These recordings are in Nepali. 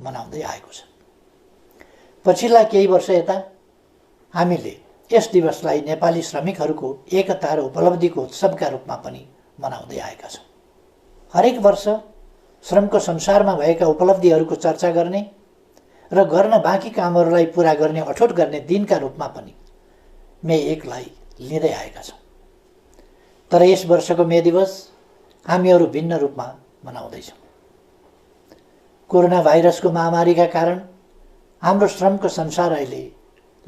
मनाउँदै आएको छ। पछिल्ला केही वर्ष यता हामीले यस दिवसलाई नेपाली श्रमिकहरूको एकता र उपलब्धिको उत्सवका रूपमा पनि मनाउँदै आएका छौँ। हरेक वर्ष श्रमको संसारमा भएका उपलब्धिहरूको चर्चा गर्ने र गर्न बाँकी कामहरूलाई पुरा गर्ने अठोट गर्ने दिनका रूपमा पनि मे 1 लाई लिँदै आएका छौँ। तर यस वर्षको मे दिवस हामीहरू भिन्न रूपमा मनाउँदैछौँ। कोरोना भाइरसको महामारीका कारण हाम्रो श्रमको संसार अहिले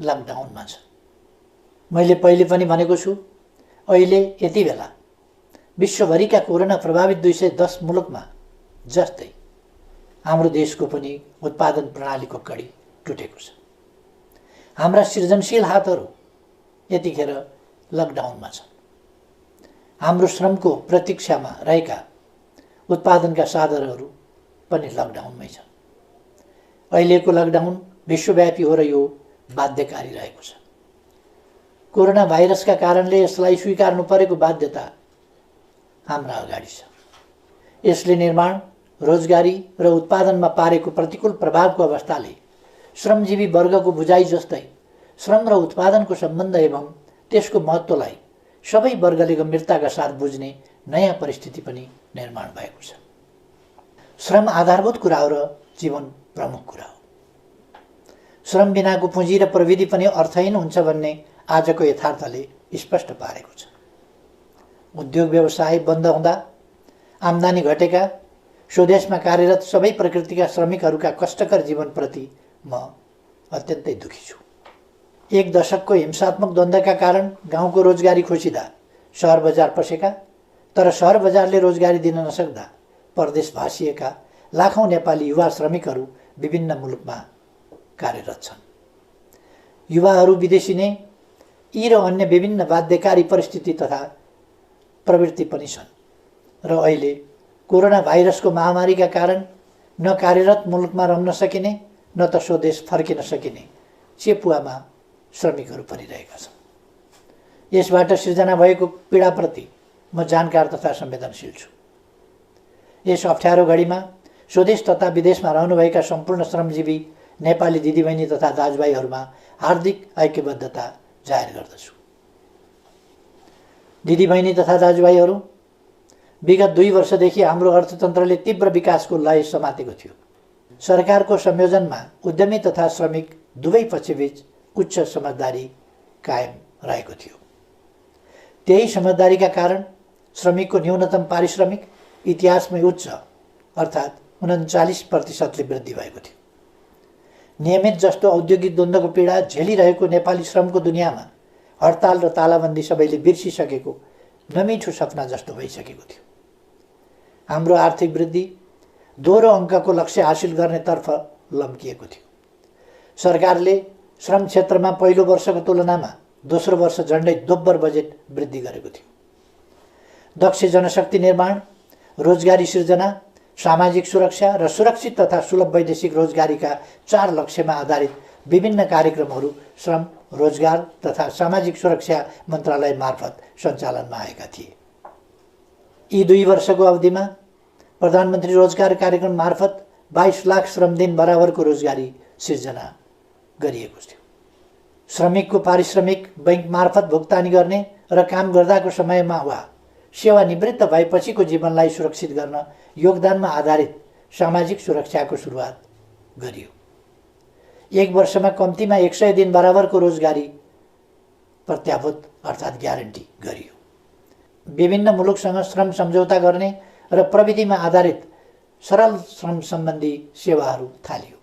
लकडाउनमा छ। मैले पहिले पनि भनेको छु, अहिले यति बेला विश्वभरिका कोरोना प्रभावित 210 मुलुकमा जस्तै हाम्रो देशको पनि उत्पादन प्रणालीको कडी टुटेको छ। हाम्रा सृजनशील हातहरू यतिखेर लकडाउनमा छन्। हाम्रो श्रमको प्रतीक्षामा रहेका उत्पादनका साधनहरू पनि लकडाउनमै छन्। अहिलेको लकडाउन विश्वव्यापी हो र यो बाध्यकारी रहेको छ। कोरोना भाइरसका कारणले यसलाई स्वीकार्नु परेको बाध्यता हाम्रा अगाडि छ। यसले निर्माण, रोजगारी र उत्पादनमा पारेको प्रतिकूल प्रभावको अवस्थाले श्रमजीवी वर्गको बुझाइ जस्तै श्रम र उत्पादनको सम्बन्ध एवं त्यसको महत्त्वलाई सबै वर्गले गम्भीरताका साथ बुझ्ने नयाँ परिस्थिति पनि निर्माण भएको छ। श्रम आधारभूत कुरा हो र जीवन प्रमुख कुरा हो। श्रम बिनाको पुँजी र प्रविधि पनि अर्थहीन हुन्छ भन्ने आजको यथार्थले स्पष्ट पारेको छ। उद्योग व्यवसाय बन्द हुँदा आम्दानी घटेका स्वदेशमा कार्यरत सबै प्रकृतिका श्रमिकहरूका कष्टकर जीवनप्रति म अत्यन्तै दुखी छु। 1 दशकको हिंसात्मक द्वन्द्वका कारण गाउँको रोजगारी खोसिँदा सहर बजार पसेका, तर सहर बजारले रोजगारी दिन नसक्दा परदेश भासिएका लाखौँ नेपाली युवा श्रमिकहरू विभिन्न मुलुकमा कार्यरत छन्। युवाहरू विदेशी नै यी र अन्य विभिन्न बाध्यकारी परिस्थिति तथा प्रवृत्ति पनि छन् र अहिले कोरोना भाइरसको महामारीका कारण न कार्यरत मुलुकमा रहन सकिने न त स्वदेश फर्किन सकिने चेपुवामा श्रमिकहरू परिरहेका छन्। यसबाट सिर्जना भएको पीडाप्रति म जानकार तथा संवेदनशील छु। यस अप्ठ्यारो घडीमा स्वदेश तथा विदेशमा रहनुभएका सम्पूर्ण श्रमजीवी नेपाली दिदीबहिनी तथा दाजुभाइहरूमा हार्दिक ऐक्यबद्धता जाहेर गर्दछु। दिदीबहिनी तथा दाजुभाइहरू, विगत 2 वर्षदेखि हाम्रो अर्थतन्त्रले तीव्र विकासको लय समातेको थियो। सरकारको संयोजनमा उद्यमी तथा श्रमिक दुवै पक्षबीच उच्च समझदारी कायम रहेको थियो। त्यही समझदारीका कारण श्रमिकको न्यूनतम पारिश्रमिक इतिहासमै उच्च अर्थात् 39% वृद्धि भएको थियो। नियमित जस्तो औद्योगिक द्वन्द्वको पीडा झेलिरहेको नेपाली श्रमको दुनियाँमा हडताल र तालाबन्दी सबैले बिर्सिसकेको नमिठो सपना जस्तो भइसकेको थियो। हाम्रो आर्थिक वृद्धि दोहोरो अङ्कको लक्ष्य हासिल गर्नेतर्फ लम्किएको थियो। सरकारले श्रम क्षेत्रमा पहिलो वर्षको तुलनामा दोस्रो वर्ष झन्डै दोब्बर बजेट वृद्धि गरेको थियो। दक्ष जनशक्ति निर्माण, रोजगारी सृजना, सामाजिक सुरक्षा र सुरक्षित तथा सुलभ वैदेशिक रोजगारीका 4 लक्ष्यमा आधारित विभिन्न कार्यक्रमहरू श्रम, रोजगार तथा सामाजिक सुरक्षा मन्त्रालय मार्फत सञ्चालनमा आएका थिए। यी 2 वर्षको अवधिमा प्रधानमन्त्री रोजगार कार्यक्रम मार्फत 22 लाख श्रमदिन बराबरको रोजगारी सिर्जना गरिएको थियो। श्रमिकको पारिश्रमिक बैंक मार्फत भुक्तानी गर्ने र काम गर्दाको समयमा वा सेवानिवृत्त भएपछिको जीवनलाई सुरक्षित गर्न योगदानमा आधारित सामाजिक सुरक्षाको सुरुवात गरियो। 1 वर्षमा कम्तीमा 100 दिन बराबरको रोजगारी प्रत्याभूत अर्थात् ग्यारेन्टी गरियो। विभिन्न मुलुकसँग श्रम सम्झौता गर्ने र प्रविधिमा आधारित सरल श्रम सम्बन्धी सेवाहरू थालियो।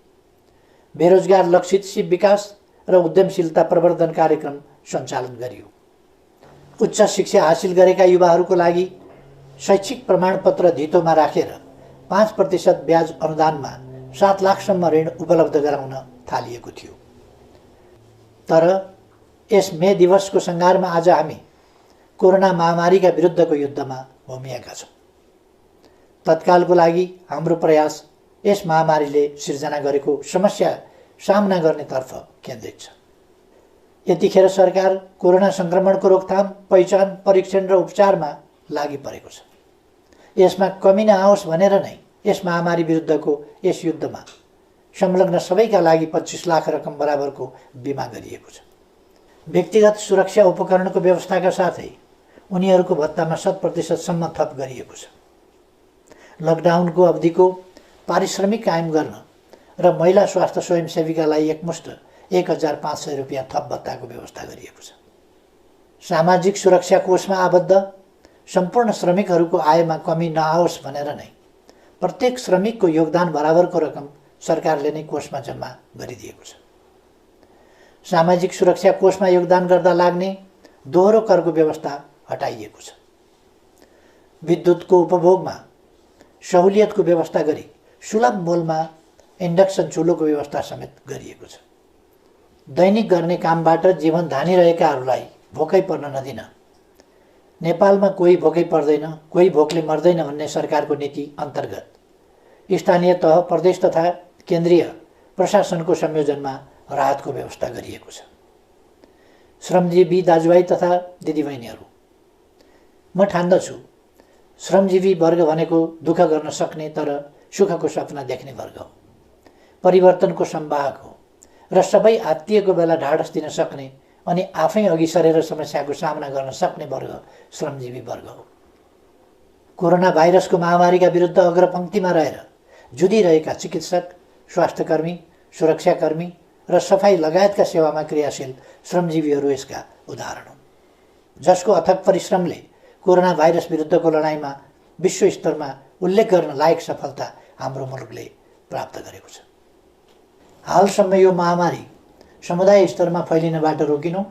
बेरोजगार लक्षित सिप विकास र उद्यमशीलता प्रवर्धन कार्यक्रम सञ्चालन गरियो। उच्च शिक्षा हासिल गरेका युवाहरूको लागि शैक्षिक प्रमाणपत्र धितोमा राखेर 5% ब्याज अनुदानमा 7 लाखसम्म ऋण उपलब्ध गराउन थालिएको थियो। तर यस मे दिवसको सङ्घारमा आज हामी कोरोना महामारीका विरुद्धको युद्धमा होमिएका छौँ। तत्कालको लागि हाम्रो प्रयास यस महामारीले सिर्जना गरेको समस्या सामना गर्नेतर्फ केन्द्रित छ। यतिखेर सरकार कोरोना सङ्क्रमणको रोकथाम, पहिचान, परीक्षण र उपचारमा लागि परेको छ। यसमा कमी नआओस् भनेर नै यस महामारी विरुद्धको यस युद्धमा संलग्न सबैका लागि 25 लाख रकम बराबरको बिमा गरिएको छ। व्यक्तिगत सुरक्षा उपकरणको व्यवस्थाका साथै उनीहरूको भत्तामा 100% थप गरिएको छ। लकडाउनको अवधिको पारिश्रमिक कायम गर्न र महिला स्वास्थ्य स्वयंसेवीकालाई एकमुष्ट 1500 रुपियाँ थप भत्ताको व्यवस्था गरिएको छ। सामाजिक सुरक्षा कोषमा आबद्ध सम्पूर्ण श्रमिकहरूको आयमा कमी नआओस् भनेर नै प्रत्येक श्रमिकको योगदान बराबरको रकम सरकारले नै कोषमा जम्मा गरिदिएको छ। सामाजिक सुरक्षा कोषमा योगदान गर्दा लाग्ने दोहोरो करको व्यवस्था हटाइएको छ। विद्युतको उपभोगमा सहुलियतको व्यवस्था गरी सुलभ मूल्यमा इन्डक्सन चुलोको व्यवस्था समेत गरिएको छ। दैनिक गर्ने कामबाट जीवन धानिरहेकाहरूलाई भोकै पर्न नदिन, नेपालमा कोही भोकै पर्दैन, कोही भोकले मर्दैन भन्ने सरकारको नीति अन्तर्गत स्थानीय तह, प्रदेश तथा केन्द्रीय प्रशासनको संयोजनमा राहतको व्यवस्था गरिएको छ। श्रमजीवी दाजुभाइ तथा दिदीबहिनीहरू, म ठान्दछु श्रमजीवी वर्ग भनेको दुःख गर्न सक्ने तर सुखको सपना देख्ने वर्ग हो, परिवर्तनको संवाहक हो र सबै आत्तिएको बेला ढाडस दिन सक्ने अनि आफै अघि सरेर समस्याको सामना गर्न सक्ने वर्ग श्रमजीवी वर्ग हो। कोरोना भाइरसको महामारीका विरुद्ध अग्रपङ्क्तिमा रहेर जुधिरहेका चिकित्सक, स्वास्थ्यकर्मी, सुरक्षाकर्मी र सफाई लगायतका सेवामा क्रियाशील श्रमजीवीहरू यसका उदाहरण हुन्, जसको अथक परिश्रमले कोरोना भाइरस विरुद्धको लडाइँमा विश्व स्तरमा उल्लेख गर्न लायक सफलता हाम्रो मुलुकले प्राप्त गरेको छ। हालसम्म यो महामारी समुदाय स्तरमा फैलिनबाट रोकिनु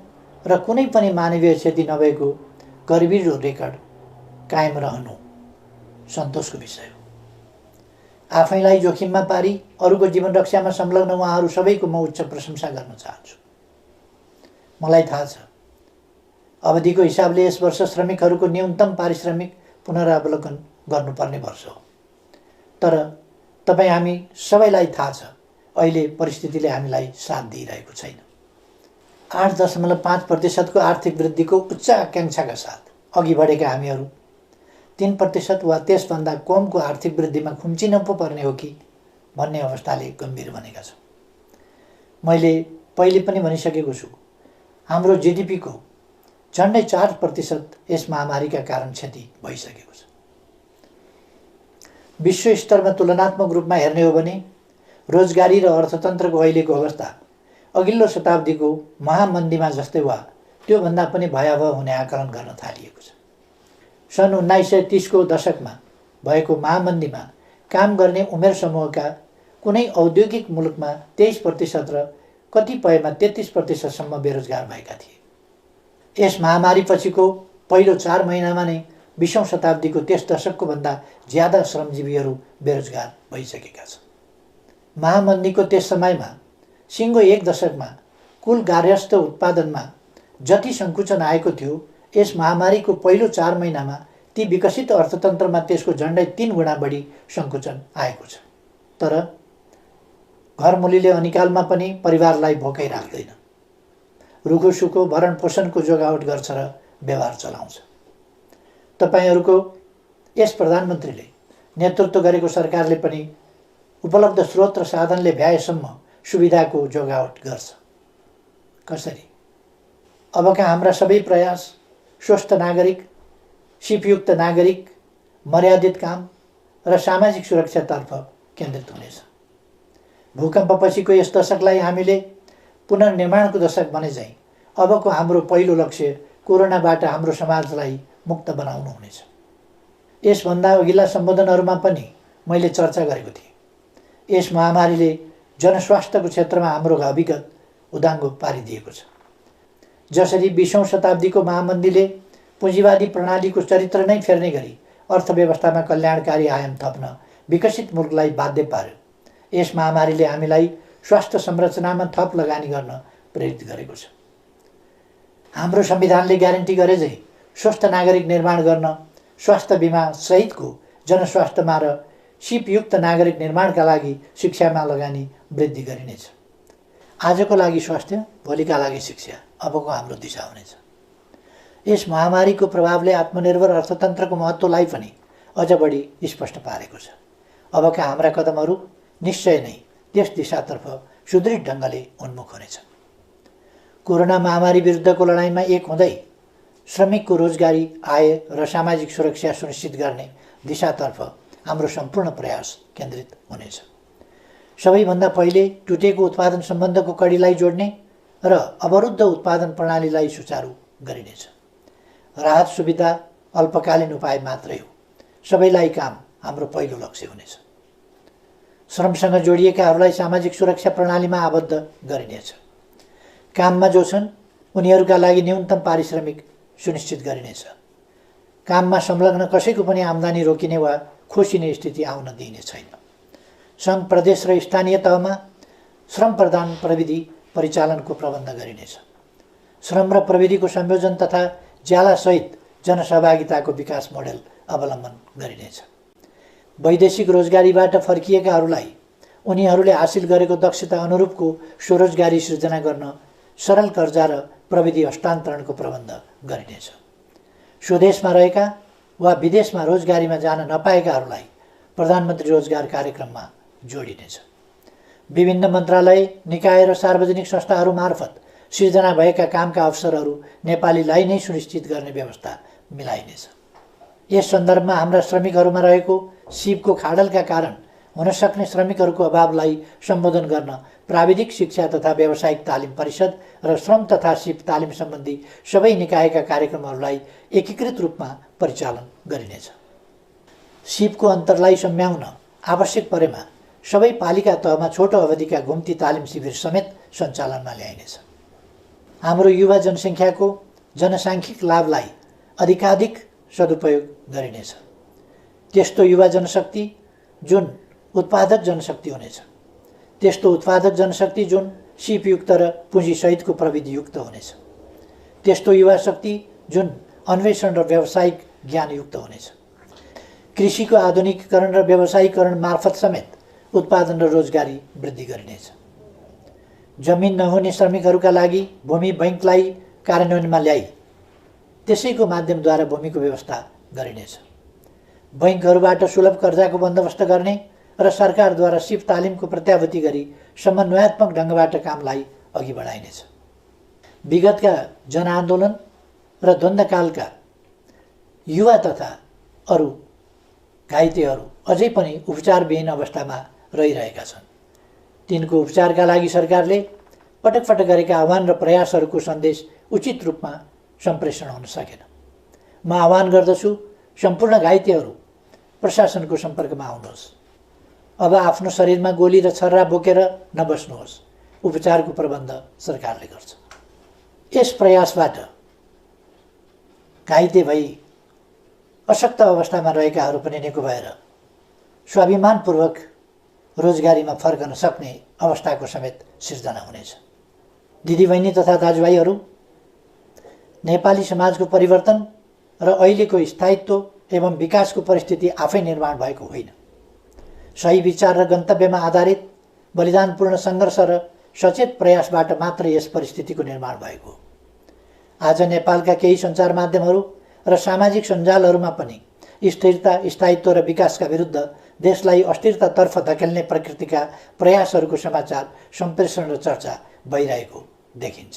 र कुनै पनि मानवीय क्षति नभएको गरिबीको रेकर्ड कायम रहनु सन्तोषको विषय हो। आफैलाई जोखिममा पारी अरूको जीवन रक्षामा संलग्न उहाँहरू सबैको म उच्च प्रशंसा गर्न चाहन्छु। मलाई थाहा छ अवधिको हिसाबले यस वर्ष श्रमिकहरूको न्यूनतम पारिश्रमिक पुनरावलोकन गर्नुपर्ने वर्ष हो, तर तपाईँ हामी सबैलाई थाहा छ अहिले परिस्थितिले हामीलाई साथ दिइरहेको छैन। 8.5% आर्थिक वृद्धिको उच्च आकाङ्क्षाका साथ अघि बढेका हामीहरू 3% वा त्यसभन्दा कमको आर्थिक वृद्धिमा खुम्चिन पो पर्ने हो कि भन्ने अवस्थाले गम्भीर बनेका छौँ। मैले पहिले पनि भनिसकेको छु, हाम्रो जिडिपीको झन्डै 4% यस महामारीका कारण क्षति भइसकेको छ। विश्व स्तरमा तुलनात्मक रूपमा हेर्ने हो भने रोजगारी र अर्थतन्त्रको अहिलेको अवस्था अघिल्लो शताब्दीको महामन्दीमा जस्तै वा त्योभन्दा पनि भयावह हुने आकलन गर्न थालिएको छ। सन् 1930को दशकमा भएको महामन्दीमा काम गर्ने उमेर समूहका कुनै औद्योगिक मुलुकमा 23% र कतिपयमा 33% बेरोजगार भएका थिए। यस महामारी पछिको पहिलो 4 महिनामा नै 20औं शताब्दीको त्यस दशकको भन्दा ज्यादा श्रमजीवीहरू बेरोजगार भइसकेका छन्। महामन्दीको त्यस समयमा सिङ्गो 1 दशकमा कुल गार्हस्थ्य उत्पादनमा जति सङ्कुचन आएको थियो, यस महामारीको पहिलो 4 महिनामा ती विकसित अर्थतन्त्रमा त्यसको झन्डै 3 गुणा बढी सङ्कुचन आएको छ। तर घरमुलीले अनिकालमा पनि परिवारलाई भोकै राख्दैन, रुखो सुखो भरण पोषणको जोगावट गर्छ र व्यवहार चलाउँछ। तपाईँहरूको यस प्रधानमन्त्रीले नेतृत्व गरेको सरकारले पनि उपलब्ध स्रोत र साधनले भ्याएसम्म सुविधाको जोगावट गर्छ। कसरी? अबका हाम्रा सबै प्रयास स्वस्थ नागरिक, सिपयुक्त नागरिक, मर्यादित काम र सामाजिक सुरक्षातर्फ केन्द्रित हुनेछ। भूकम्पपछिको यस दशकलाई हामीले पुनर्निर्माणको दशक बने चाहिँ अबको हाम्रो पहिलो लक्ष्य कोरोनाबाट हाम्रो समाजलाई मुक्त बनाउनु हुनेछ। यसभन्दा अघिल्ला सम्बोधनहरूमा पनि मैले चर्चा गरेको थिएँ, यस महामारीले जनस्वास्थ्यको क्षेत्रमा हाम्रो अभिगत उदाङ्गो पारिदिएको छ। जसरी 20औं शताब्दीको महामन्दीले पुँजीवादी प्रणालीको चरित्र नै फेर्ने गरी अर्थव्यवस्थामा कल्याणकारी आयाम थप्न विकसित मुलुकलाई बाध्य पार्यो, यस महामारीले हामीलाई स्वास्थ्य संरचनामा थप लगानी गर्न प्रेरित गरेको छ। हाम्रो संविधानले ग्यारेन्टी गरे झै स्वस्थ नागरिक निर्माण गर्न स्वास्थ्य बिमा सहितको जनस्वास्थ्यमा र सिपयुक्त नागरिक निर्माणका लागि शिक्षामा लगानी वृद्धि गरिनेछ। आजको लागि स्वास्थ्य, भोलिका लागि शिक्षा अबको हाम्रो दिशा हुनेछ। यस महामारीको प्रभावले आत्मनिर्भर अर्थतन्त्रको महत्त्वलाई पनि अझ बढी स्पष्ट पारेको छ। अबका हाम्रा कदमहरू निश्चय नै त्यस दिशातर्फ सुदृढ ढङ्गले उन्मुख हुनेछ। कोरोना महामारी विरुद्धको लडाइँमा एक हुँदै श्रमिकको रोजगारी, आय र सामाजिक सुरक्षा सुनिश्चित गर्ने दिशातर्फ हाम्रो सम्पूर्ण प्रयास केन्द्रित हुनेछ। सबैभन्दा पहिले टुटेको उत्पादन सम्बन्धको कडीलाई जोड्ने र अवरुद्ध उत्पादन प्रणालीलाई सुचारू गरिनेछ। राहत सुविधा अल्पकालीन उपाय मात्रै हो, सबैलाई काम हाम्रो पहिलो लक्ष्य हुनेछ। श्रमसँग जोडिएकाहरूलाई सामाजिक सुरक्षा प्रणालीमा आबद्ध गरिनेछ। काममा जो छन् उनीहरूका लागि न्यूनतम पारिश्रमिक सुनिश्चित गरिनेछ। काममा संलग्न कसैको पनि आम्दानी रोकिने वा खोसिने स्थिति आउन दिइने छैन। सङ्घ, प्रदेश र स्थानीय तहमा श्रम प्रदान प्रविधि परिचालनको प्रबन्ध गरिनेछ। श्रम र प्रविधिको संयोजन तथा ज्यालासहित जनसहभागिताको विकास मोडेल अवलम्बन गरिनेछ। वैदेशिक रोजगारीबाट फर्किएकाहरूलाई उनीहरूले हासिल गरेको दक्षता अनुरूपको स्वरोजगारी सृजना गर्न सरल कर्जा र प्रविधि हस्तान्तरणको प्रबन्ध गरिनेछ। स्वदेशमा रहेका वा विदेशमा रोजगारीमा जान नपाएकाहरूलाई प्रधानमन्त्री रोजगार कार्यक्रममा जोडिनेछ। विभिन्न मन्त्रालय, निकाय र सार्वजनिक संस्थाहरू मार्फत सिर्जना भएका कामका अवसरहरू नेपालीलाई नै सुनिश्चित गर्ने व्यवस्था मिलाइनेछ। यस सन्दर्भमा हाम्रा श्रमिकहरूमा रहेको सिपको खाडलका कारण हुन सक्ने श्रमिकहरूको अभावलाई सम्बोधन गर्न प्राविधिक शिक्षा तथा व्यावसायिक तालिम परिषद र श्रम तथा सिप तालिम सम्बन्धी सबै निकायका कार्यक्रमहरूलाई एकीकृत रूपमा परिचालन गरिनेछ। सिपको अन्तरलाई सम्याउन आवश्यक परेमा सबै पालिका तहमा छोटो अवधिका घुम्ती तालिम शिविर समेत सञ्चालनमा ल्याइनेछ। हाम्रो युवा जनसङ्ख्याको जनसाङ्ख्यिक लाभलाई अधिकाधिक सदुपयोग गरिनेछ। त्यस्तो युवा जनशक्ति जुन उत्पादक जनशक्ति हुनेछ, त्यस्तो उत्पादक जनशक्ति जुन सिपयुक्त र पुँजीसहितको प्रविधियुक्त हुनेछ, त्यस्तो युवा शक्ति जुन अन्वेषण र व्यावसायिक ज्ञानयुक्त हुनेछ। कृषिको आधुनिकीकरण र व्यावसायीकरण मार्फत समेत उत्पादन र रोजगारी वृद्धि गरिनेछ। जमिन नहुने श्रमिकहरूका लागि भूमि बैङ्कलाई कार्यान्वयनमा ल्याई त्यसैको माध्यमद्वारा भूमिको व्यवस्था गरिनेछ। बैङ्कहरूबाट सुलभ कर्जाको बन्दोबस्त गर्ने र सरकारद्वारा सिप तालिमको प्रत्याभूति गरी समन्वयात्मक ढङ्गबाट कामलाई अघि बढाइनेछ। विगतका जनआन्दोलन र द्वन्द्वकालका युवा तथा अरू घाइतेहरू अझै पनि उपचारविहीन अवस्थामा रहिरहेका छन्। तिनको उपचारका लागि सरकारले पटक पटक गरेका आह्वान र प्रयासहरूको सन्देश उचित रूपमा सम्प्रेषण हुन सकेन। म आह्वान गर्दछु सम्पूर्ण घाइतेहरू प्रशासनको सम्पर्कमा आउनुहोस्। अब आफ्नो शरीरमा गोली र छर्रा बोकेर नबस्नुहोस्। उपचारको प्रबन्ध सरकारले गर्छ। यस प्रयासबाट घाइते भई अशक्त अवस्थामा रहेकाहरू पनि निको भएर स्वाभिमानपूर्वक रोजगारीमा फर्कन सक्ने अवस्थाको समेत सिर्जना हुनेछ। दिदीबहिनी तथा दाजुभाइहरू, नेपाली समाजको परिवर्तन र अहिलेको स्थायित्व एवं विकासको परिस्थिति आफै निर्माण भएको होइन। सही विचार र गन्तव्यमा आधारित बलिदानपूर्ण सङ्घर्ष र सचेत प्रयासबाट मात्र यस परिस्थितिको निर्माण भएको हो। आज नेपालका केही सञ्चार माध्यमहरू र सामाजिक सञ्जालहरूमा पनि स्थिरता, स्थायित्व र विकासका विरुद्ध देशलाई अस्थिरतातर्फ धकेल्ने प्रकृतिका प्रयासहरूको समाचार सम्प्रेषण र चर्चा भइरहेको देखिन्छ।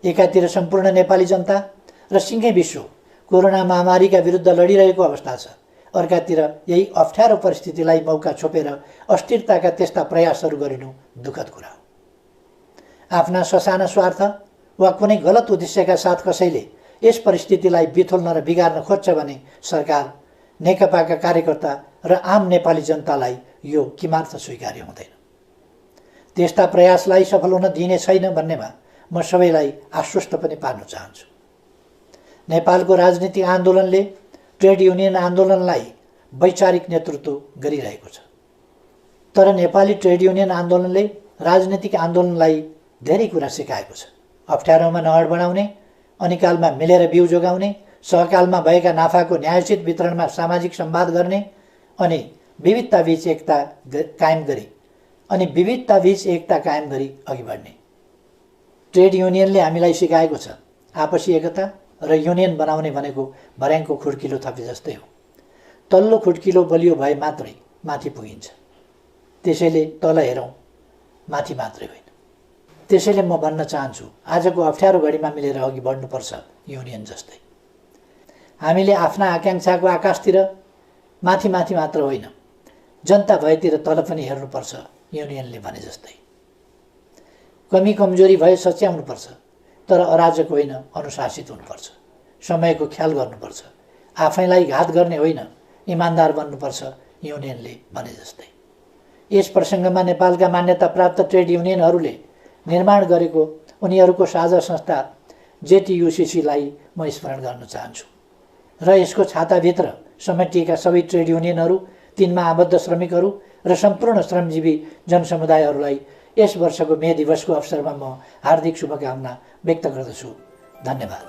एकातिर सम्पूर्ण नेपाली जनता र सिङ्गै विश्व कोरोना महामारीका विरुद्ध लडिरहेको अवस्था छ, अर्कातिर यही अप्ठ्यारो परिस्थितिलाई मौका छोपेर अस्थिरताका त्यस्ता प्रयासहरू गरिनु दुःखद कुरा हो। आफ्ना ससाना स्वार्थ वा कुनै गलत उद्देश्यका साथ कसैले यस परिस्थितिलाई बिथोल्न र बिगार्न खोज्छ भने सरकार, नेकपाका कार्यकर्ता र आम नेपाली जनतालाई यो किमार्थ स्वीकार्य हुँदैन। त्यस्ता प्रयासलाई सफल हुन दिइने छैन भन्नेमा म सबैलाई आश्वस्त पनि पार्न चाहन्छु। नेपालको राजनीतिक आन्दोलनले ट्रेड युनियन आन्दोलनलाई वैचारिक नेतृत्व गरिरहेको छ, तर नेपाली ट्रेड युनियन आन्दोलनले राजनीतिक आन्दोलनलाई धेरै कुरा सिकाएको छ। अप्ठ्यारोमा नहड बनाउने, अनिकालमा मिलेर बिउ जोगाउने, सहकालमा भएका नाफाको न्यायोचित वितरणमा सामाजिक संवाद गर्ने अनि विविधताबीच एकता कायम गरी अघि बढ्ने। ट्रेड युनियनले हामीलाई सिकाएको छ आपसी एकता र युनियन बनाउने भनेको भर्याङको खुड्किलो थपे जस्तै हो। तल्लो खुड्किलो बलियो भए मात्रै माथि पुगिन्छ। त्यसैले तल हेरौँ, माथि मात्रै होइन। त्यसैले म भन्न चाहन्छु, आजको अप्ठ्यारो घडीमा मिलेर अघि बढ्नुपर्छ युनियन जस्तै। हामीले आफ्ना आकाङ्क्षाको आकाशतिर माथि माथि मात्र होइन, जनता भएतिर तल पनि हेर्नुपर्छ युनियनले भने जस्तै। कमी कमजोरी भए सच्याउनुपर्छ, तर अराजक होइन, अनुशासित हुनुपर्छ। समयको ख्याल गर्नुपर्छ, आफैलाई घात गर्ने होइन, इमान्दार बन्नुपर्छ युनियनले भने जस्तै। यस प्रसङ्गमा नेपालका मान्यता प्राप्त ट्रेड युनियनहरूले निर्माण गरेको उनीहरूको साझा संस्था जेटियुसीलाई म स्मरण गर्न चाहन्छु र यसको छाताभित्र समेटिएका सबै ट्रेड युनियनहरू, तिनमा आबद्ध श्रमिकहरू र सम्पूर्ण श्रमजीवी जनसमुदायहरूलाई यस वर्षको मे दिवसको अवसरमा म हार्दिक शुभकामना व्यक्त गर्दछु। धन्यवाद।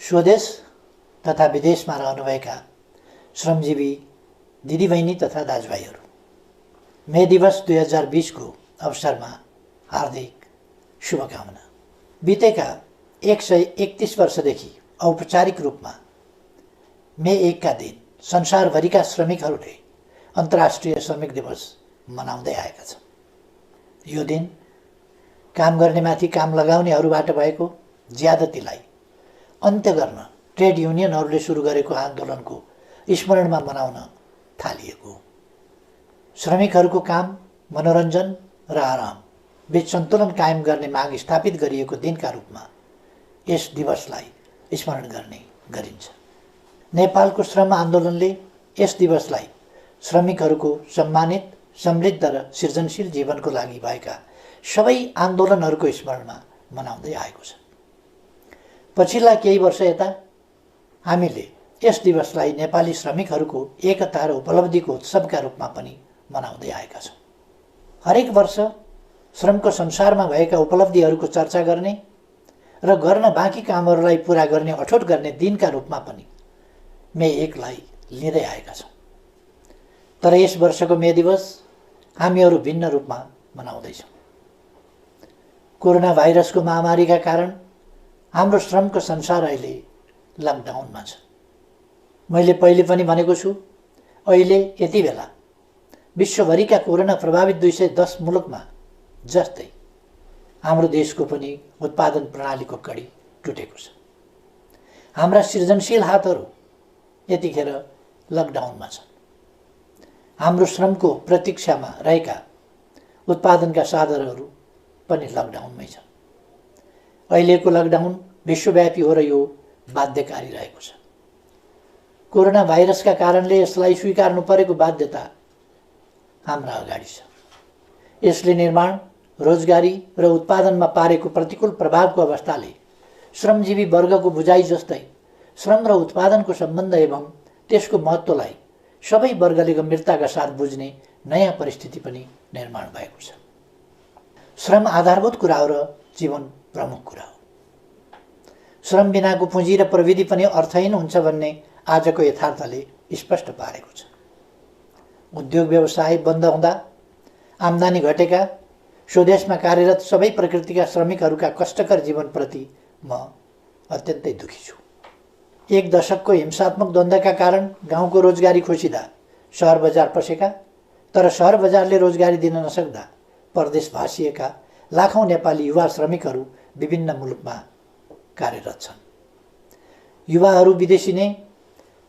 स्वदेश तथा विदेशमा रहनुभएका श्रमजीवी दिदीबहिनी तथा दाजुभाइहरू, मे दिवस 2020 को अवसरमा हार्दिक शुभकामना। बितेका 131 वर्षदेखि औपचारिक रूपमा मे 1 का दिन संसारभरिका श्रमिकहरूले अन्तर्राष्ट्रिय श्रमिक दिवस मनाउँदै आएका छन्। यो दिन काम गर्नेमाथि काम लगाउनेहरूबाट भएको ज्यादतीलाई अन्त्य गर्न ट्रेड युनियनहरूले सुरु गरेको आन्दोलनको स्मरणमा मनाउन थालिएको। श्रमिकहरूको काम, मनोरञ्जन र आराम बीच सन्तुलन कायम गर्ने माग स्थापित गरिएको दिनका रूपमा यस दिवसलाई स्मरण गर्ने गरिन्छ। नेपालको श्रम आन्दोलनले यस दिवसलाई श्रमिकहरूको सम्मानित, समृद्ध र सृजनशील जीवनको लागि भएका सबै आन्दोलनहरूको स्मरणमा मनाउँदै आएको छ। पछिल्ला केही वर्ष यता हामीले यस दिवसलाई नेपाली श्रमिकहरूको एकता र उपलब्धिको उत्सवका रूपमा पनि मनाउँदै आएका छौँ। हरेक वर्ष श्रमको संसारमा भएका उपलब्धिहरूको चर्चा गर्ने र गर्न बाँकी कामहरूलाई पुरा गर्ने अठोट गर्ने दिनका रूपमा पनि मे 1 लाई लिँदै आएका छौँ। तर यस वर्षको मे दिवस हामीहरू भिन्न रूपमा मनाउँदैछौँ। कोरोना भाइरसको महामारीका कारण हाम्रो श्रमको संसार अहिले लकडाउनमा छ। मैले पहिले पनि भनेको छु, अहिले यति बेला विश्वभरिका कोरोना प्रभावित 210 मुलुकमा जस्तै हाम्रो देशको पनि उत्पादन प्रणालीको कडी टुटेको छ। हाम्रा सृजनशील हातहरू यतिखेर लकडाउनमा छन्। हाम्रो श्रमको प्रतीक्षामा रहेका उत्पादनका साधनहरू पनि लकडाउनमै छन्। अहिलेको लकडाउन विश्वव्यापी हो र यो बाध्यकारी रहेको छ। कोरोना भाइरसका कारणले यसलाई स्वीकार्नु परेको बाध्यता हाम्रा अगाडि छ। यसले निर्माण, रोजगारी र उत्पादनमा पारेको प्रतिकूल प्रभावको अवस्थाले श्रमजीवी वर्गको बुझाइ जस्तै श्रम र उत्पादनको सम्बन्ध एवं त्यसको महत्त्वलाई सबै वर्गले गम्भीरताका साथ बुझ्ने नयाँ परिस्थिति पनि निर्माण भएको छ। श्रम आधारभूत कुरा हो र जीवन प्रमुख कुरा हो। श्रम बिनाको पुँजी र प्रविधि पनि अर्थहीन हुन्छ भन्ने आजको यथार्थले स्पष्ट पारेको छ। उद्योग व्यवसाय बन्द हुँदा आम्दानी घटेका स्वदेशमा कार्यरत सबै प्रकृतिका श्रमिकहरूका कष्टकर जीवनप्रति म अत्यन्तै दुखी छु। 1 दशकको हिंसात्मक द्वन्द्वका कारण गाउँको रोजगारी खोसिँदा सहर बजार पसेका, तर सहर बजारले रोजगारी दिन नसक्दा परदेश भासिएका लाखौँ नेपाली युवा श्रमिकहरू विभिन्न मुलुकमा कार्यरत छन्। युवाहरू विदेशिने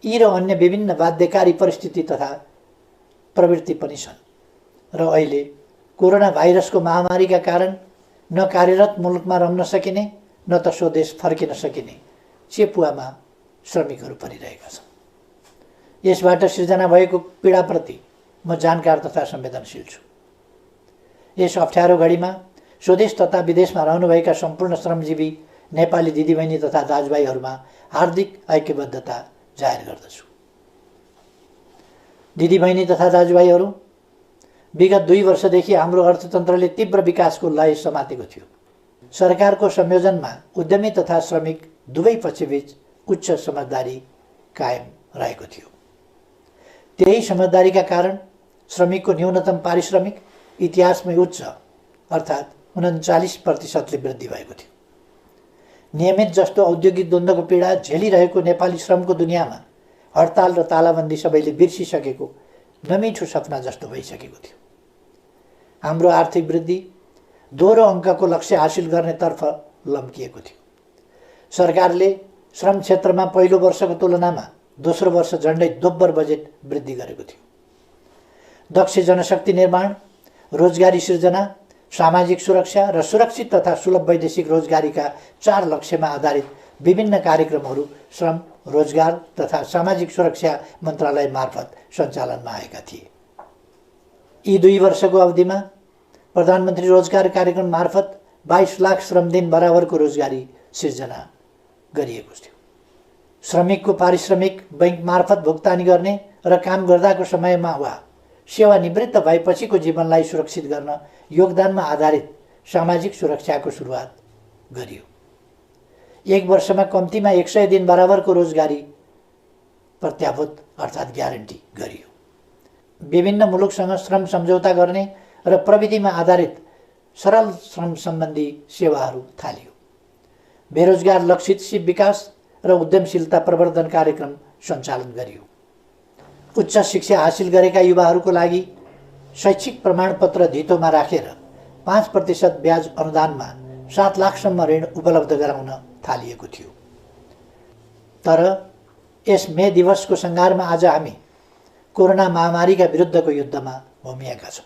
यी र अन्य विभिन्न बाध्यकारी परिस्थिति तथा प्रवृत्ति पनि छन् र अहिले कोरोना भाइरसको महामारीका कारण न कार्यरत मुलुकमा रहन सकिने न त स्वदेश फर्किन सकिने चेपुवामा श्रमिकहरू परिरहेका छन्। यसबाट सिर्जना भएको पीडाप्रति म जानकार तथा संवेदनशील छु। यस अप्ठ्यारो घडीमा स्वदेश तथा विदेशमा रहनुभएका सम्पूर्ण श्रमजीवी नेपाली दिदीबहिनी तथा दाजुभाइहरूमा हार्दिक ऐक्यबद्धता जाहेर गर्दछु। दिदीबहिनी तथा दाजुभाइहरू, विगत 2 वर्षदेखि हाम्रो अर्थतन्त्रले तीव्र विकासको लय समातेको थियो। सरकारको संयोजनमा उद्यमी तथा श्रमिक दुवै पक्षबीच उच्च समझदारी कायम रहेको थियो। त्यही समझदारीका कारण श्रमिकको न्यूनतम पारिश्रमिक इतिहासमै उच्च अर्थात् 39% वृद्धि भएको थियो। नियमित जस्तो औद्योगिक द्वन्द्वको पीडा झेलिरहेको नेपाली श्रमको दुनियाँमा हडताल र तालाबन्दी सबैले बिर्सिसकेको नमिठो सपना जस्तो भइसकेको थियो। हाम्रो आर्थिक वृद्धि दोहोरो अङ्कको लक्ष्य हासिल गर्नेतर्फ लम्किएको थियो। सरकारले श्रम क्षेत्रमा पहिलो वर्षको तुलनामा दोस्रो वर्ष झन्डै दोब्बर बजेट वृद्धि गरेको थियो। दक्ष जनशक्ति निर्माण, रोजगारी सृजना, सामाजिक सुरक्षा र सुरक्षित तथा सुलभ वैदेशिक रोजगारीका 4 लक्ष्यमा आधारित विभिन्न कार्यक्रमहरू श्रम, रोजगार तथा सामाजिक सुरक्षा मन्त्रालय मार्फत सञ्चालनमा आएका थिए। यी 2 वर्षको अवधिमा प्रधानमन्त्री रोजगार कार्यक्रम मार्फत 22 लाख श्रमदिन बराबरको रोजगारी सिर्जना गरिएको थियो। श्रमिकको पारिश्रमिक बैंक मार्फत भुक्तानी गर्ने र काम गर्दाको समयमा वा सेवानिवृत्त भएपछिको जीवनलाई सुरक्षित गर्न योगदानमा आधारित सामाजिक सुरक्षाको सुरुवात गरियो। 1 वर्षमा कम्तीमा 100 दिन बराबरको रोजगारी प्रत्याभूत अर्थात् ग्यारेन्टी गरियो। विभिन्न मुलुकसँग श्रम सम्झौता गर्ने र प्रविधिमा आधारित सरल श्रम सम्बन्धी सेवाहरू थालियो। बेरोजगार लक्षित सिप विकास र उद्यमशीलता प्रवर्धन कार्यक्रम सञ्चालन गरियो। उच्च शिक्षा हासिल गरेका युवाहरूको लागि शैक्षिक प्रमाणपत्र धितोमा राखेर 5% ब्याज अनुदानमा 7 लाखसम्म ऋण उपलब्ध गराउन थालिएको थियो। तर यस मे दिवसको सङ्घारमा आज हामी कोरोना महामारीका विरुद्धको युद्धमा होमिएका छौँ।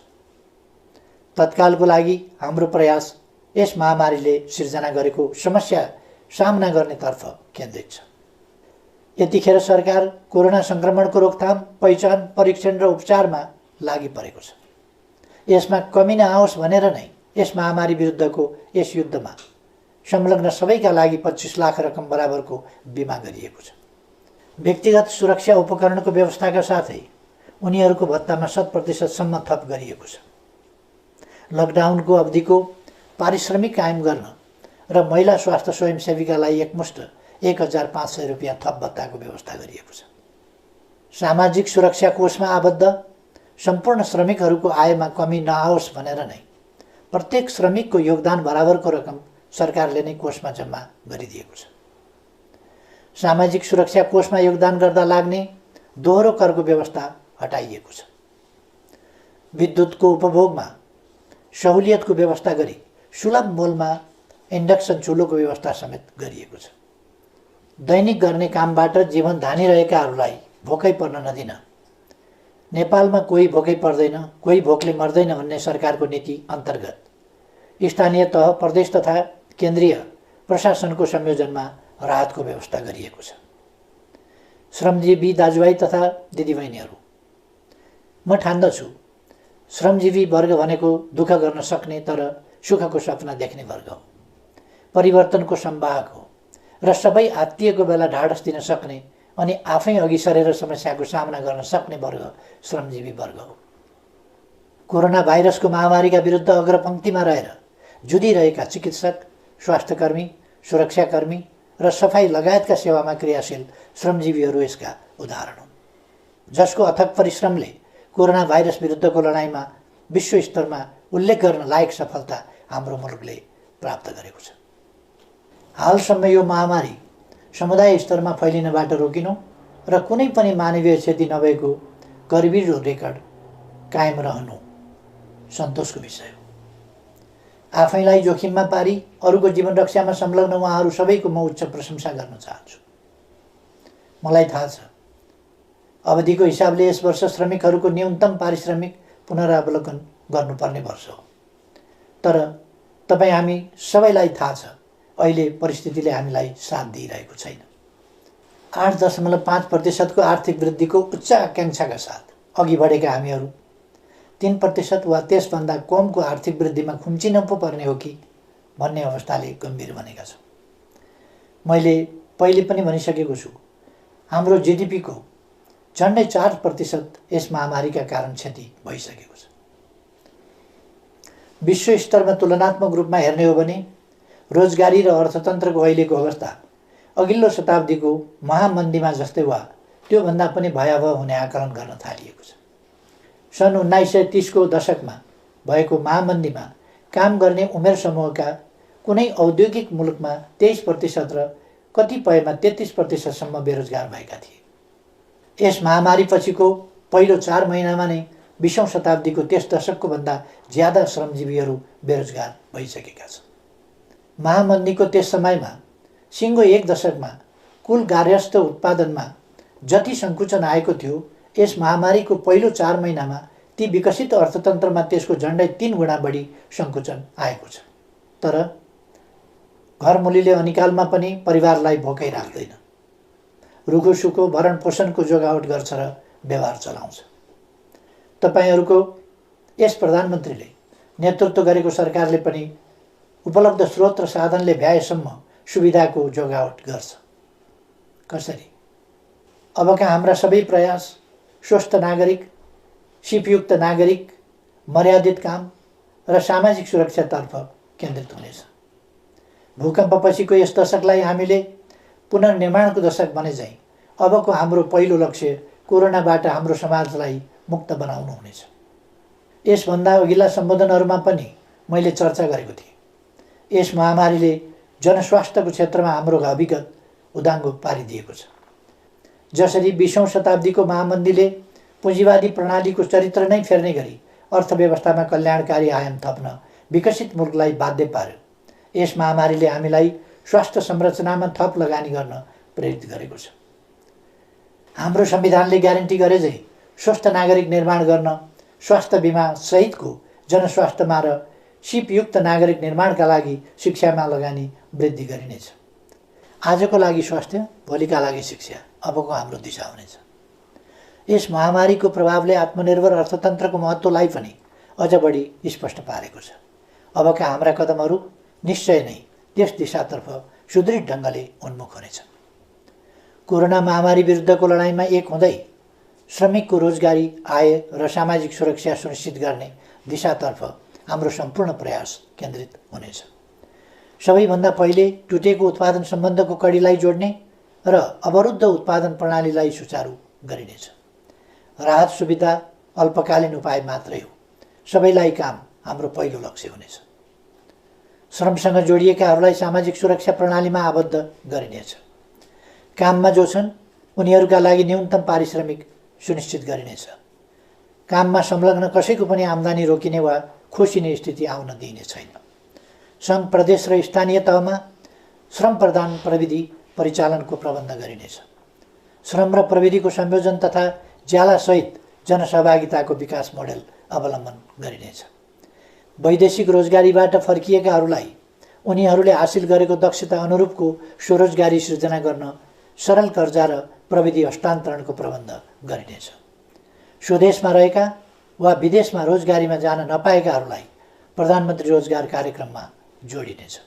तत्कालको लागि हाम्रो प्रयास यस महामारीले सिर्जना गरेको समस्या सामना गर्नेतर्फ केन्द्रित छ। यतिखेर सरकार कोरोना सङ्क्रमणको रोकथाम, पहिचान, परीक्षण र उपचारमा लागि परेको छ। यसमा कमी नआओस् भनेर नै यस महामारी विरुद्धको यस युद्धमा संलग्न सबैका लागि 25 लाख रकम बराबरको बिमा गरिएको छ। व्यक्तिगत सुरक्षा उपकरणको व्यवस्थाका साथै उनीहरूको भत्तामा 100% सम्म थप गरिएको छ। लकडाउनको अवधिको पारिश्रमिक कायम गर्न र महिला स्वास्थ्य स्वयंसेवीकालाई एकमुष्ट 1500 रुपियाँ थप भत्ताको व्यवस्था गरिएको छ। सामाजिक सुरक्षा कोषमा आबद्ध सम्पूर्ण श्रमिकहरूको आयमा कमी नआओस् भनेर नै प्रत्येक श्रमिकको योगदान बराबरको रकम सरकारले नै कोषमा जम्मा गरिदिएको छ। सामाजिक सुरक्षा कोषमा योगदान गर्दा लाग्ने दोहोरो करको व्यवस्था हटाइएको छ। विद्युतको उपभोगमा सहुलियतको व्यवस्था गरी सुलभ मूल्यमा इन्डक्सन चुलोको व्यवस्था समेत गरिएको छ। दैनिक गर्ने कामबाट जीवन धानिरहेकाहरूलाई भोकै पर्न नदिन, नेपालमा कोही भोकै पर्दैन, कोही भोकले मर्दैन भन्ने सरकारको नीति अन्तर्गत स्थानीय तह, प्रदेश तथा केन्द्रीय प्रशासनको संयोजनमा राहतको व्यवस्था गरिएको छ। श्रमजीवी दाजुभाइ तथा दिदीबहिनीहरू, म ठान्दछु श्रमजीवी वर्ग भनेको दुःख गर्न सक्ने तर सुखको सपना देख्ने वर्ग हो, परिवर्तनको संवाहक हो र सबै आत्तिएको बेला ढाडस दिन सक्ने अनि आफै अघि सरेर समस्याको सामना गर्न सक्ने वर्ग श्रमजीवी वर्ग हो। कोरोना भाइरसको महामारीका विरुद्ध अग्रपङ्क्तिमा रहेर जुधिरहेका चिकित्सक, स्वास्थ्यकर्मी, सुरक्षाकर्मी र सफाई लगायतका सेवामा क्रियाशील श्रमजीवीहरू यसका उदाहरण हुन्, जसको अथक परिश्रमले कोरोना भाइरस विरुद्धको लडाइँमा विश्व स्तरमा उल्लेख गर्न लायक सफलता हाम्रो मुलुकले प्राप्त गरेको छ। हालसम्म यो महामारी समुदाय स्तरमा फैलिनबाट रोकिनु र कुनै पनि मानवीय क्षति नभएको गरिबीको रेकर्ड कायम रहनु सन्तोषको विषय हो। आफैलाई जोखिममा पारी अरूको जीवन रक्षामा संलग्न उहाँहरू सबैको म उच्च प्रशंसा गर्न चाहन्छु। मलाई थाहा छ अवधिको हिसाबले यस वर्ष श्रमिकहरूको न्यूनतम पारिश्रमिक पुनरावलोकन गर्नुपर्ने वर्ष हो, तर तपाईँ हामी सबैलाई थाहा छ अहिले परिस्थितिले हामीलाई साथ दिइरहेको छैन। 8.5% आर्थिक वृद्धिको उच्च आकाङ्क्षाका साथ अघि बढेका हामीहरू 3% वा त्यसभन्दा कमको आर्थिक वृद्धिमा खुम्चिन पो पर्ने हो कि भन्ने अवस्थाले गम्भीर बनेका छौँ। मैले पहिले पनि भनिसकेको छु, हाम्रो जीडीपीको झन्डै 4% यस महामारीका कारण क्षति भइसकेको छ। विश्व स्तरमा तुलनात्मक रूपमा हेर्ने हो भने रोजगारी र अर्थतन्त्रको अहिलेको अवस्था अघिल्लो शताब्दीको महामन्दीमा जस्तै वा त्योभन्दा पनि भयावह हुने आकलन गर्न थालिएको छ। सन् 1930को दशकमा भएको महामन्दीमा काम गर्ने उमेर समूहका कुनै औद्योगिक मुलुकमा 23% र कतिपयमा 33% बेरोजगार भएका थिए। यस महामारी पछिको पहिलो 4 महिनामा नै 20औं शताब्दीको त्यस दशकको भन्दा ज्यादा श्रमजीवीहरू बेरोजगार भइसकेका छन्। महामन्दीको त्यस समयमा सिङ्गो 1 दशकमा कुल गार्हस्थ्य उत्पादनमा जति सङ्कुचन आएको थियो, यस महामारीको पहिलो 4 महिनामा ती विकसित अर्थतन्त्रमा त्यसको झन्डै 3 गुणा बढी सङ्कुचन आएको छ। तर घरमुलीले अनिकालमा पनि परिवारलाई भोकै राख्दैन, रुखोसुखो भरण पोषणको जोगावट गर्छ र व्यवहार चलाउँछ। तपाईहरूको यस प्रधानमन्त्रीले नेतृत्व गरेको सरकारले पनि उपलब्ध स्रोत र साधनले भ्याएसम्म सुविधाको जोगावट गर्छ। कसरी? अबका हाम्रा सबै प्रयास स्वस्थ नागरिक, सिपयुक्त नागरिक, मर्यादित काम र सामाजिक सुरक्षातर्फ केन्द्रित हुनेछ। भूकम्पपछिको यस दशकलाई हामीले पुनर्निर्माणको दशक बने चाहिँ अबको हाम्रो पहिलो लक्ष्य कोरोनाबाट हाम्रो समाजलाई मुक्त बनाउनु हुनेछ। यसभन्दा अघिल्ला सम्बोधनहरूमा पनि मैले चर्चा गरेको थिएँ। यस महामारीले जनस्वास्थ्यको क्षेत्रमा हाम्रो अभिगत उदाङ्गो पारिदिएको छ। जसरी 20औं शताब्दीको महामन्दीले पुँजीवादी प्रणालीको चरित्र नै फेर्ने गरी अर्थव्यवस्थामा कल्याणकारी आयाम थप्न विकसित मुलुकलाई बाध्य पार्यो, यस महामारीले हामीलाई स्वास्थ्य संरचनामा थप लगानी गर्न प्रेरित गरेको छ। हाम्रो संविधानले ग्यारेन्टी गरे झै स्वस्थ नागरिक निर्माण गर्न स्वास्थ्य बिमा सहितको जनस्वास्थ्यमा र सिपयुक्त नागरिक निर्माणका लागि शिक्षामा लगानी वृद्धि गरिनेछ। आजको लागि स्वास्थ्य, भोलिका लागि शिक्षा अबको हाम्रो दिशा हुनेछ। यस महामारीको प्रभावले आत्मनिर्भर अर्थतन्त्रको महत्त्वलाई पनि अझ बढी स्पष्ट पारेको छ। अबका हाम्रा कदमहरू निश्चय नै त्यस दिशातर्फ सुदृढ ढङ्गले उन्मुख हुनेछ। कोरोना महामारी विरुद्धको लडाइँमा एक हुँदै श्रमिकको रोजगारी, आय र सामाजिक सुरक्षा सुनिश्चित गर्ने दिशातर्फ हाम्रो सम्पूर्ण प्रयास केन्द्रित हुनेछ। सबैभन्दा पहिले टुटेको उत्पादन सम्बन्धको कडीलाई जोड्ने र अवरुद्ध उत्पादन प्रणालीलाई सुचारू गरिनेछ। राहत सुविधा अल्पकालीन उपाय मात्रै हो, सबैलाई काम हाम्रो पहिलो लक्ष्य हुनेछ। श्रमसँग जोडिएकाहरूलाई सामाजिक सुरक्षा प्रणालीमा आबद्ध गरिनेछ। काममा जो छन् उनीहरूका लागि न्यूनतम पारिश्रमिक सुनिश्चित गरिनेछ। काममा संलग्न कसैको पनि आम्दानी रोकिने वा खोसिने स्थिति आउन दिइने छैन। सङ्घ, प्रदेश र स्थानीय तहमा श्रम प्रदान प्रविधि परिचालनको प्रबन्ध गरिनेछ। श्रम र प्रविधिको संयोजन तथा ज्यालासहित जनसहभागिताको विकास मोडेल अवलम्बन गरिनेछ। वैदेशिक रोजगारीबाट फर्किएकाहरूलाई उनीहरूले हासिल गरेको दक्षता अनुरूपको स्वरोजगारी सृजना गर्न सरल कर्जा र प्रविधि हस्तान्तरणको प्रबन्ध गरिनेछ। स्वदेशमा रहेका वा विदेशमा रोजगारीमा जान नपाएकाहरूलाई प्रधानमन्त्री रोजगार कार्यक्रममा जोडिनेछ।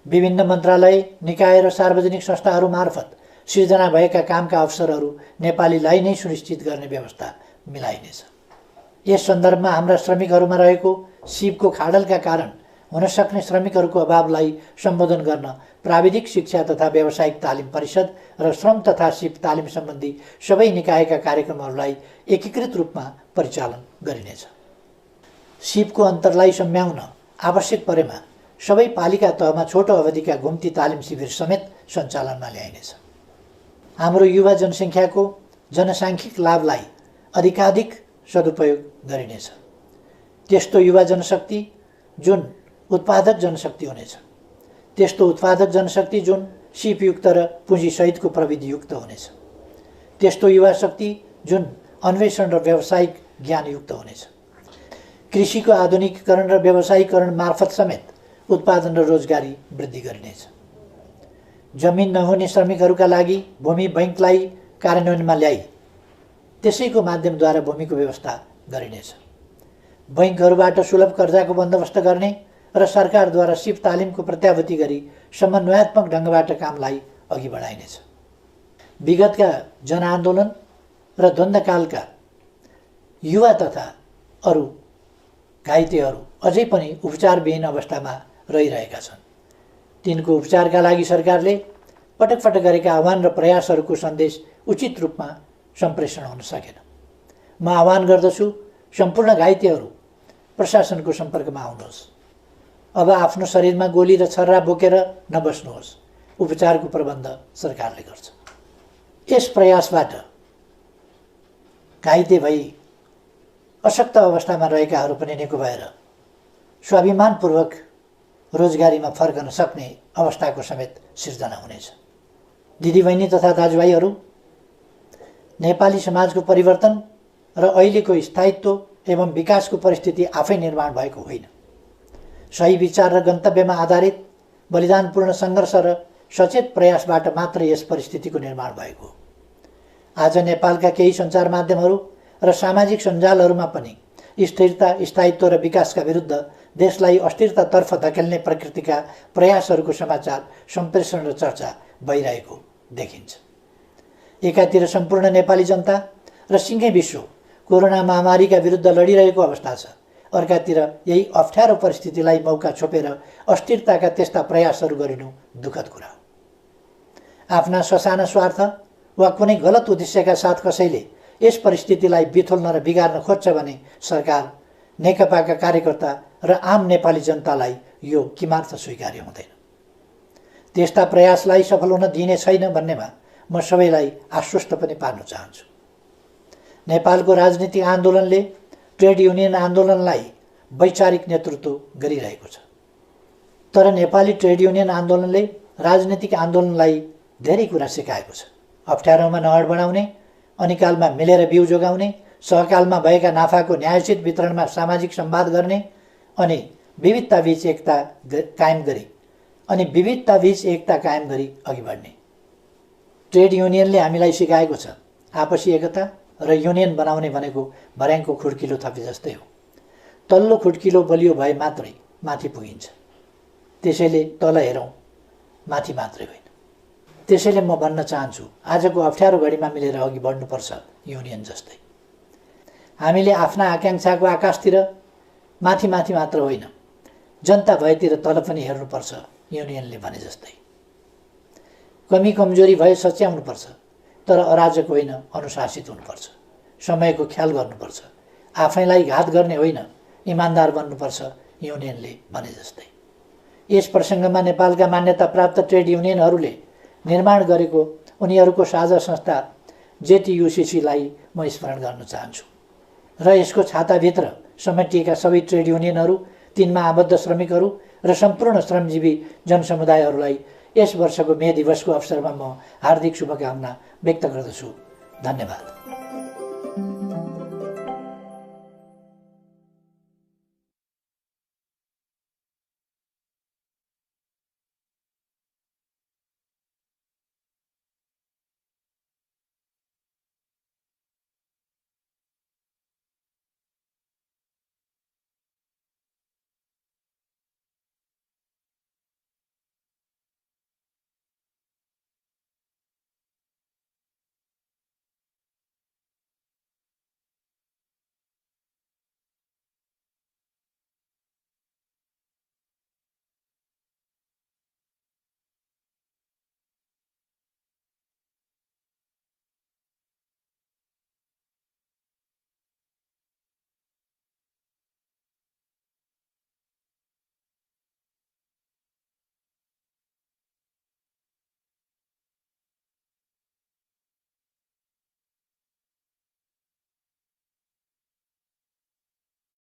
विभिन्न मन्त्रालय, निकाय र सार्वजनिक संस्थाहरू मार्फत सिर्जना भएका कामका अवसरहरू नेपालीलाई नै सुनिश्चित गर्ने व्यवस्था मिलाइनेछ। यस सन्दर्भमा हाम्रा श्रमिकहरूमा रहेको सिपको खाडलका कारण हुन सक्ने श्रमिकहरूको अभावलाई सम्बोधन गर्न प्राविधिक शिक्षा तथा व्यावसायिक तालिम परिषद र श्रम तथा सिप तालिम सम्बन्धी सबै निकायका कार्यक्रमहरूलाई एकीकृत रूपमा परिचालन गरिनेछ। सिपको अन्तरलाई सम्याउन आवश्यक परेमा सबै पालिका तहमा छोटो अवधिका घुम्ती तालिम शिविर समेत सञ्चालनमा ल्याइनेछ। हाम्रो युवा जनसङ्ख्याको जनसाङ्ख्यिक लाभलाई अधिकाधिक सदुपयोग गरिनेछ। त्यस्तो युवा जनशक्ति जुन उत्पादक जनशक्ति हुनेछ, त्यस्तो उत्पादक जनशक्ति जुन सिपयुक्त र पुँजीसहितको प्रविधियुक्त हुनेछ, त्यस्तो युवा शक्ति जुन अन्वेषण र व्यावसायिक ज्ञानयुक्त हुनेछ। कृषिको आधुनिकीकरण र व्यावसायीकरण मार्फत समेत उत्पादन र रोजगारी वृद्धि गरिनेछ। जमिन नहुने श्रमिकहरूका लागि भूमि बैङ्कलाई कार्यान्वयनमा ल्याई त्यसैको माध्यमद्वारा भूमिको व्यवस्था गरिनेछ। बैङ्कहरूबाट सुलभ कर्जाको बन्दोबस्त गर्ने र सरकारद्वारा सिप तालिमको प्रत्याभूति गरी समन्वयात्मक ढङ्गबाट कामलाई अघि बढाइनेछ। विगतका जनआन्दोलन र द्वन्द्वकालका युवा तथा अरू घाइतेहरू अझै पनि उपचारविहीन अवस्थामा रहिरहेका छन्। तिनको उपचारका लागि सरकारले पटक पटक गरेका आह्वान र प्रयासहरूको सन्देश उचित रूपमा सम्प्रेषण हुन सकेन। म आह्वान गर्दछु सम्पूर्ण घाइतेहरू प्रशासनको सम्पर्कमा आउनुहोस्। अब आफ्नो शरीरमा गोली र छर्रा बोकेर नबस्नुहोस्। उपचारको प्रबन्ध सरकारले गर्छ। यस प्रयासबाट घाइते भई अशक्त अवस्थामा रहेकाहरू पनि निको भएर स्वाभिमानपूर्वक रोजगारीमा फर्कन सक्ने अवस्थाको समेत सिर्जना हुनेछ। दिदीबहिनी तथा दाजुभाइहरू, नेपाली समाजको परिवर्तन र अहिलेको स्थायित्व एवं विकासको परिस्थिति आफै निर्माण भएको होइन। सही विचार र गन्तव्यमा आधारित बलिदानपूर्ण सङ्घर्ष र सचेत प्रयासबाट मात्र यस परिस्थितिको निर्माण भएको हो। आज नेपालका केही सञ्चार माध्यमहरू र सामाजिक सञ्जालहरूमा पनि स्थिरता, स्थायित्व र विकासका विरुद्ध देशलाई अस्थिरतातर्फ धकेल्ने प्रकृतिका प्रयासहरूको समाचार सम्प्रेषण र चर्चा भइरहेको देखिन्छ। एकातिर सम्पूर्ण नेपाली जनता र सिङ्गै विश्व कोरोना महामारीका विरुद्ध लडिरहेको अवस्था छ। अर्कातिर यही अप्ठ्यारो परिस्थितिलाई मौका छोपेर अस्थिरताका त्यस्ता प्रयासहरू गरिनु दुःखद कुरा हो। आफ्ना ससाना स्वार्थ वा कुनै गलत उद्देश्यका साथ कसैले यस परिस्थितिलाई बिथोल्न र बिगार्न खोज्छ भने सरकार, नेकपाका कार्यकर्ता र आम नेपाली जनतालाई यो किमार्थ स्वीकार्य हुँदैन। त्यस्ता प्रयासलाई सफल हुन दिइने छैन भन्नेमा म सबैलाई आश्वस्त पनि पार्न चाहन्छु। नेपालको राजनीतिक आन्दोलनले ट्रेड युनियन आन्दोलनलाई वैचारिक नेतृत्व गरिरहेको छ। तर नेपाली ट्रेड युनियन आन्दोलनले राजनीतिक आन्दोलनलाई धेरै कुरा सिकाएको छ। अप्ठ्यारोमा नहड बनाउने, अनिकालमा मिलेर बिउ जोगाउने, सहकालमा भएका नाफाको न्यायोचित वितरणमा सामाजिक संवाद गर्ने अनि विविधताबीच एकता कायम गरी अघि बढ्ने। ट्रेड युनियनले हामीलाई सिकाएको छ आपसी एकता र युनियन बनाउने भनेको भर्याङको खुड्किलो थपे जस्तै हो। तल्लो खुड्किलो बलियो भए मात्रै माथि पुगिन्छ। त्यसैले तल हेरौँ, माथि मात्रै होइन। त्यसैले म भन्न चाहन्छु, आजको अप्ठ्यारो घडीमा मिलेर अघि बढ्नुपर्छ युनियन जस्तै। हामीले आफ्ना आकाङ्क्षाको आकाशतिर माथि मात्र होइन, जनता भएतिर तल पनि हेर्नुपर्छ युनियनले भने जस्तै। कमी कमजोरी भए सच्याउनुपर्छ, तर अराजक होइन, अनुशासित हुनुपर्छ। समयको ख्याल गर्नुपर्छ, आफैलाई घात गर्ने होइन, इमान्दार बन्नुपर्छ युनियनले भने जस्तै। यस प्रसङ्गमा नेपालका मान्यता प्राप्त ट्रेड युनियनहरूले निर्माण गरेको उनीहरूको साझा संस्था जेटियुसीलाई म स्मरण गर्न चाहन्छु र यसको छाताभित्र समेटिएका सबै ट्रेड युनियनहरू, तिनमा आबद्ध श्रमिकहरू र सम्पूर्ण श्रमजीवी जनसमुदायहरूलाई यस वर्षको मे दिवसको अवसरमा म हार्दिक शुभकामना व्यक्त गर्दछु। धन्यवाद।